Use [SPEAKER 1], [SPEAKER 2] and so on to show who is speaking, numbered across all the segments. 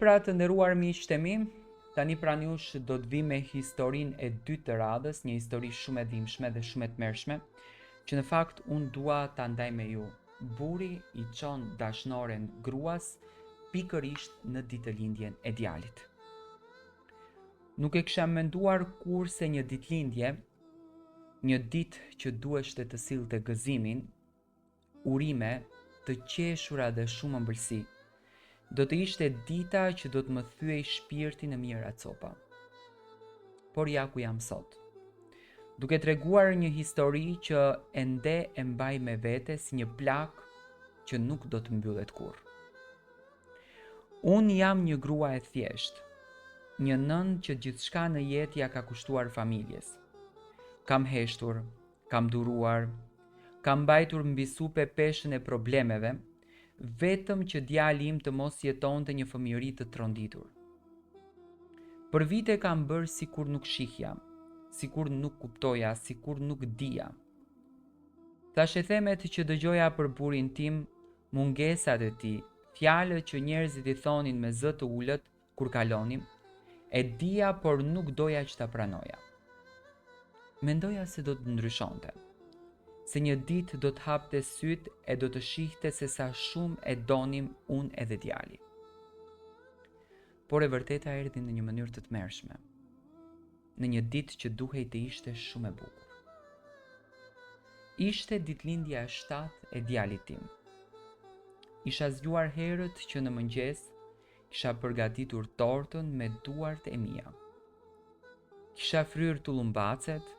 [SPEAKER 1] Pra të nderuar miqtë e mi, tani pranë jush do të vi me historinë e dytë të radhës, një histori shumë e dhimbshme dhe shumë e tmerrshme, që në fakt unë dua ta ndaj me ju. Burri i çon dashnoren gruas pikërisht në ditëlindjen e djalit. Nuk e kisha menduar kur se një ditëlindje, një ditë që duheshte të sillte gëzimin, urime, të qeshura dhe shumë ëmbëlsi, do të ishte dita që do të më thyej shpirtin në mira copa. Por ja ku jam sot, duke treguar një histori që ende e mbaj me vete si një plak që nuk do të mbyllet kurrë. Unë jam një grua e thjeshtë, një nënë që gjithçka në jetë ja ka kushtuar familjes. Kam heshtur, kam duruar, kam mbajtur mbi supe peshën e problemeve, vetëm që djali im të mos jetonte një fëmijëri të tronditur. Për vite kam bërë sikur nuk shihja, sikur nuk kuptoja, sikur nuk dija. Thashe themet që dëgjoja për burrin tim, mungesat e tij, fjalët që njerëzit i thonin me zë të ulët kur kalonim, e dija por nuk doja që ta pranoja. Mendoja se do të ndryshonte, se një ditë do të hapte sytë e do të shihte se sa shumë e donim unë edhe djali. Por e vërteta erdhi në një mënyrë të tmerrshme, në një ditë që duhej të ishte shumë e bukur. Ishte ditëlindja e 7 e djalit tim. Isha zgjuar herët që në mëngjes kisha përgatitur tortën me duart e mia. Kisha fryrë tullumbacet,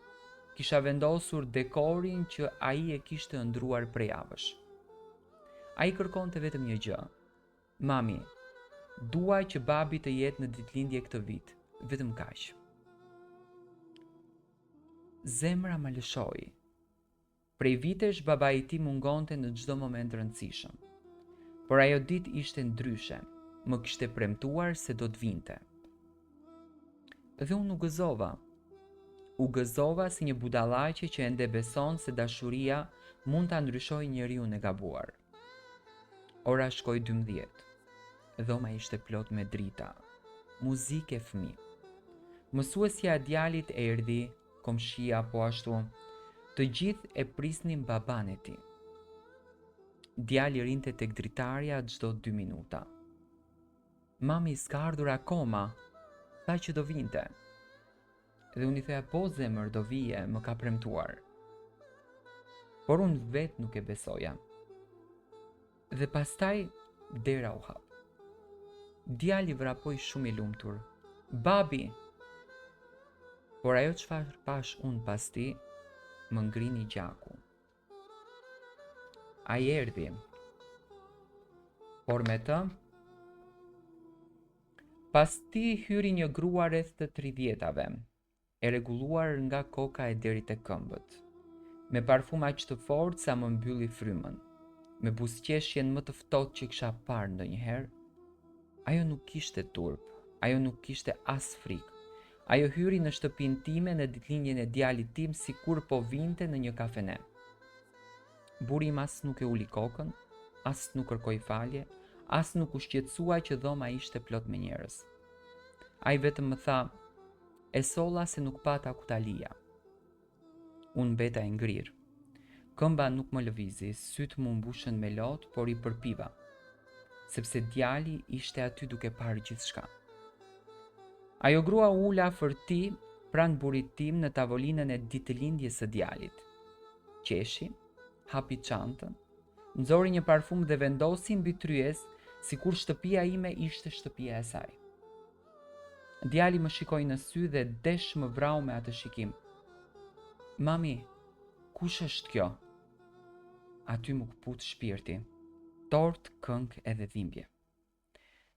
[SPEAKER 1] kisha vendosur dekorin që ai e kishte ëndruar prej javësh. Ai kërkonte vetëm një gjë. Mami, dua që babi të jetë në ditëlindje këtë vit, vetëm kaq. Zemra më lëshoi. Prej vitesh babai i tij mungonte në çdo moment rëndësishëm. Por ajo ditë ishte ndryshe. Më kishte premtuar se do të vinte. Dhe unë u gëzova. U gëzova si një budallaqe që ende beson se dashuria mund ta ndryshojë njeriun e gabuar. Ora shkoi 12. Dhoma ishte plot me drita, muzikë e fëmijë. Mësuesja e djalit erdhi, komshia po ashtu. Të gjithë e prisnin baban e tij. Djali rinte tek dritarja çdo 2 minuta. Mami s'ka ardhur akoma, tha që do vinte. Dhe unë i theja po zemër do vije, më ka premtuar. Por unë vetë nuk e besoja. Dhe pastaj dera u hap. Djali vrapoi shumë i lumtur. Babi! Por ajo çfarë pash unë pas tij, më ngrini gjaku. Ai erdhi. Por me të, pas ti hyri një grua rreth të 30-tave, e rregulluar nga koka e deri te këmbët, me parfum aq të fortë sa më mbylli frymën, me buzëqeshjen më të ftohtë që kisha parë ndonjëherë. Ajo nuk kishte turp, ajo nuk kishte as frikë. Ajo hyri në shtëpinë time në ditëlindjen e djalit tim sikur po vinte në një kafene. Burri im as nuk e uli kokën, as nuk kërkoi falje, as nuk u shqetësua që dhoma ishte plot me njerëz. Ai vetëm më tha, e solla se nuk pata ku ta lija. Unë mbeta e ngrirë. Këmba nuk më lëvizi, sytë mu mbushën me lotë, por i përpiva, sepse djali ishte aty duke parë gjithçka. Ajo grua ula fërti pranë burrit tim në tavolinën e ditëlindjes së djalit. Qeshi, hapi çantën, nxori një parfum dhe vendosi mbi tryez, sikur shtëpia ime ishte shtëpia e saj. Djali më shikoi në sy dhe desh më vrau me atë shikim. Mami, kush është kjo? Aty më kput shpirti, tort, këngë edhe dhimbje.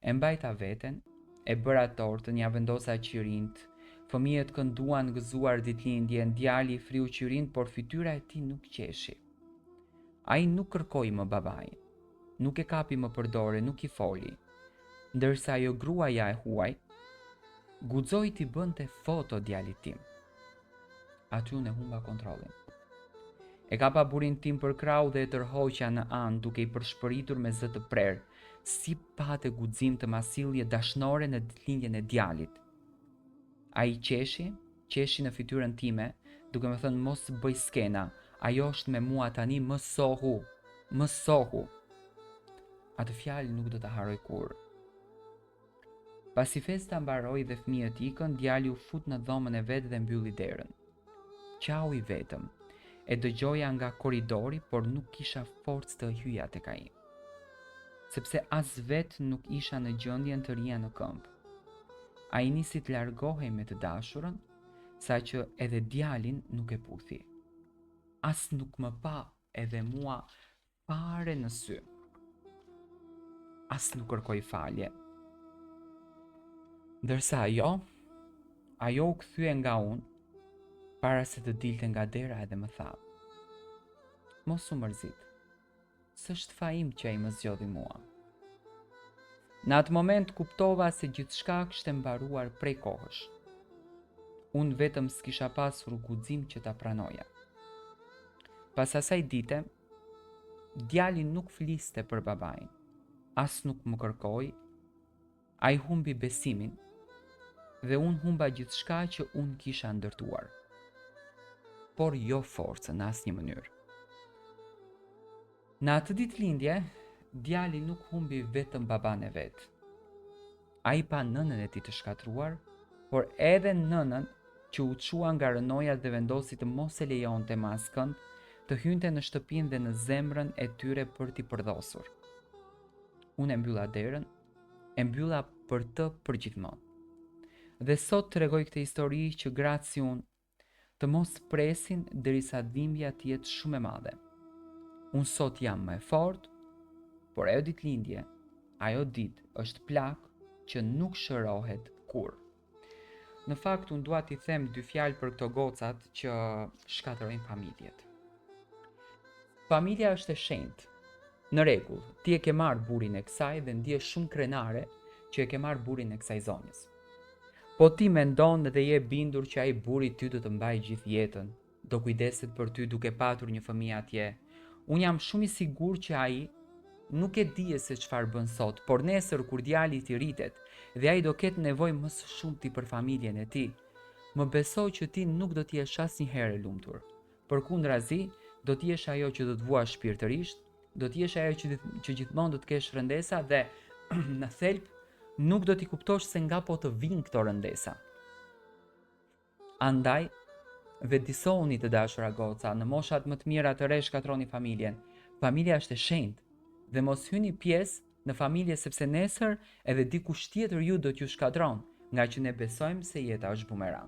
[SPEAKER 1] E mbajta veten, e bëra tortën, ja vendosa qirint, fëmijët kënduan gëzuar ditëlindjen, djali friu qirint, por fytyra e tij nuk qeshi. Ai nuk kërkoi më babain, nuk e kapi më për dorë, nuk i foli, ndërsa ajo gruaja e huaj guxoi t'i bënte foto djalit tim. Aty unë e humba kontrollin. E kapa burrin tim për krau dhe e tërhoqja në anë duke i përshpëritur me zë të prerë, si pate guxim të masilje dashnore në ditëlindjen e djalit. Ai qeshi në fytyrën time, duke më thënë mos bëj skena, ajo është me mua tani, më sohu. Atë fjalë nuk do ta haroj kurrë. Pasi festa mbaroi dhe fëmijët ikën, djali u fut në dhomën e vet dhe mbylli derën. Qau i vetëm, e dëgjoja nga korridori, por nuk kisha forcë të hyja tek ai, sepse as vet nuk isha në gjendjen të rija në këmbë. Ai nisi të largohej me të dashurën, saqë edhe djalin nuk e puthi. As nuk më pa edhe mua fare në sy. As nuk kërkoi falje. Ndërsa ajo u kthye nga unë, para se të dilte nga dera edhe më tha: "Mos u mërzit, s'është faim që ai më zgjodhi mua." Në atë moment kuptova se gjithçka kishte mbaruar prej kohësh. Unë vetëm s'kisha pasur guxim që ta pranoja. Pas asaj dite, djali nuk fliste për babain, as nuk më kërkoi, ai humbi besimin dhe unë humba gjithçka që unë kisha ndërtuar, por jo forcën në asnjë mënyrë. Në atë ditëlindje, djali nuk humbi vetëm baban e vet. Ai pa nënën e tij të shkatruar, por edhe nënën që u çua nga rënoja dhe vendosi të mos e lejonte maskën të hynte në shtëpinë dhe në zemrën e tyre për t'i përdosur. Unë e mbylla derën, e mbylla për të përgjithmonë. Dhe sot tregoj këtë histori që gratë si unë të mos presin derisa dhimbja të jetë shumë e madhe. Unë sot jam më e fortë, por ajo ditëlindje, ajo ditë është plak që nuk shërohet kurrë. Në fakt, unë dua t'i them 2 fjalë për këto gocat që shkatërrojnë familjet. Familja është e shenjtë. Në rregull, ti e ke marrë burrin e kësaj dhe ndihesh shumë krenare që e ke marrë burrin e kësaj zonjës. Po ti mendon dhe je bindur që ai burri ty do të mbajë gjithë jetën, do kujdeset për ty duke patur një fëmijë atje. Unë jam shumë i sigurt që ai nuk e di se çfarë bën sot, por nesër kur djali i rritet dhe ai do ketë nevojë më së shumti për familjen e tij, më beso që ti nuk do të jesh asnjëherë e lumtur. Përkundrazi, do të jesh ajo që do të vuash shpirtërisht, do të jesh ajo që gjithmonë do të kesh rëndesa dhe në thelb nuk do t'i kuptosh se nga po të vinë këto rëndesa. Andaj, vetëdijsoni të dashura goca, në moshat më të mira të re shkatroni familjen. Familja është e shenjtë dhe mos hyni pjesë në familje sepse nesër edhe dikush tjetër ju do t'ju shkatron, nga që ne besojmë se jeta është bumerang.